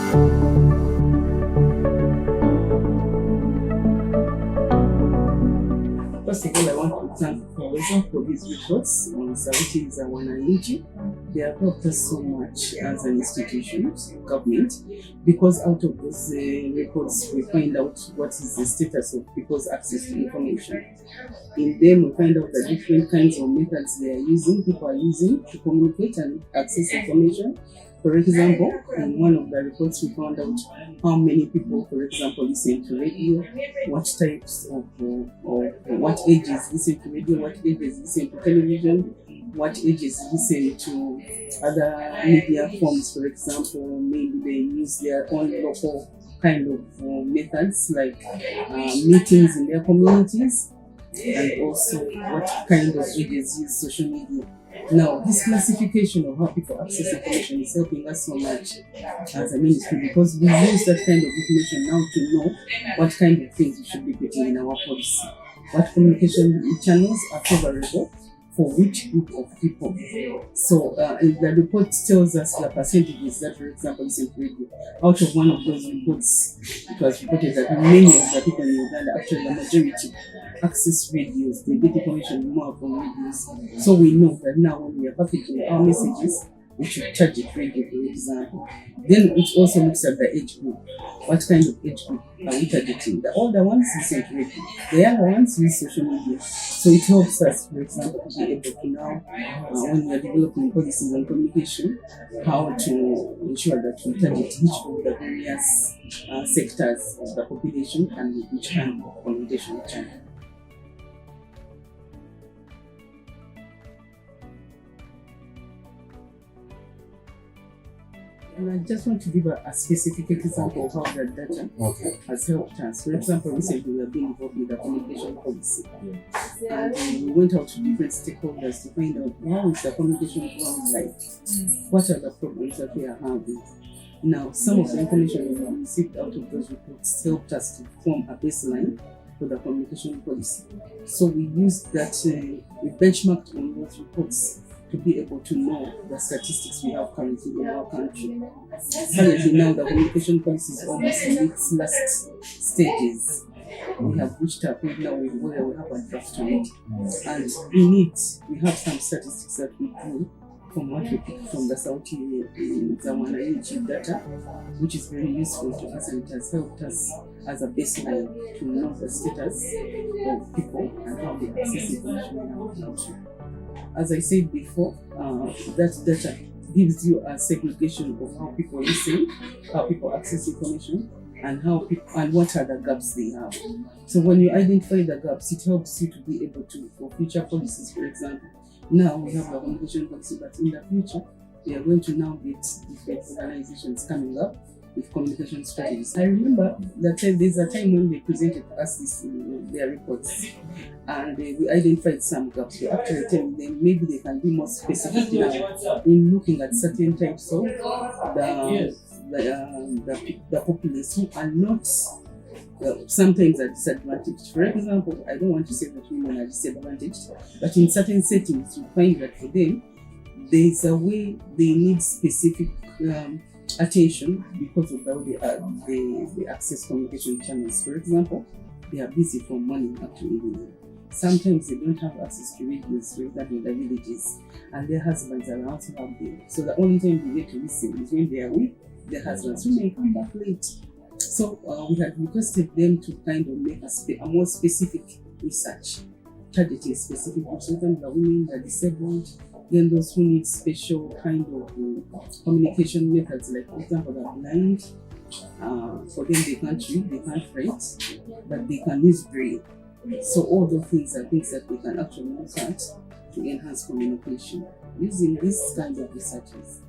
First of all, I want to thank Twaweza for these reports on Sauti is wananchi. They have helped us so much as an institution, government, because out of those reports we find out what is the status of people's access to information. In them we find out the different kinds of methods people are using to communicate and access information. For example, in one of the reports we found out how many people, for example, listen to radio, what types of, or what ages listen to radio, what ages listen to television, what ages listen to other media forms. For example, maybe they use their own local kind of methods like meetings in their communities, and also what kind of ages use social media. Now, this classification of how people access information is helping us so much as a ministry, because we use that kind of information now to know what kind of things we should be putting in our policy, what communication channels are favorable for which group of people. So if the report tells us the percentages that, for example, listen to radio, out of one of those reports, it was reported that many of the people in Uganda, actually the majority, access radios. They get information more from radios. So we know that now when we are packaging our messages, we should charge it radio, for example. Then it also looks at the age group. What kind of age group are we targeting? The older ones listen to radio. The younger ones use social media. So it helps us, for example, to be able to now, when we are developing policies on communication, how to ensure that we target each of the various sectors of the population and with which kind of communication channel. And I just want to give a specific example of how that data has helped us. For example, recently we have been involved with the communication policy. And we went out to different stakeholders to find out how is the communication ground like? What are the problems that we are having? Now, some of the information we received out of those reports helped us to form a baseline for the communication policy. So we used that, we benchmarked on those reports to be able to know the statistics we have currently in our country. Currently now the communication policy is almost in its last stages. We have reached a point now where we have a draft on it. And we have some statistics that we do from what we pick from the Sauti data, which is very useful to us, and it has helped us as a baseline to know the status of people and how they access information in our country. As I said before, that data gives you a segregation of how people listen, how people access information, and what are the gaps they have. So when you identify the gaps, it helps you to be able to, for future policies, for example. Now we have a communication policy, but in the future, we are going to now get different organizations coming up with communication strategies. I remember that there's a time when they presented us their reports, and we identified some gaps. We actually telling them maybe they can be more specific now in looking at certain types of the populace who are not sometimes are disadvantaged. For example, I don't want to say that women are disadvantaged, but in certain settings you find that for them there's a way they need specific attention because of how they access communication channels. For example, they are busy from morning up to evening. Sometimes they don't have access to radios, for example, in the villages, and their husbands are also out there. So the only time they get to listen is when they are with their husbands, who may come back late. So we had requested them to kind of make a more specific research, targeting specific groups, the women, the disabled, then those who need special kind of communication methods, like for example, the blind. For them, they can't read, they can't write, but they can use braille. So all those things are things that they can actually look at to enhance communication using these kinds of researches.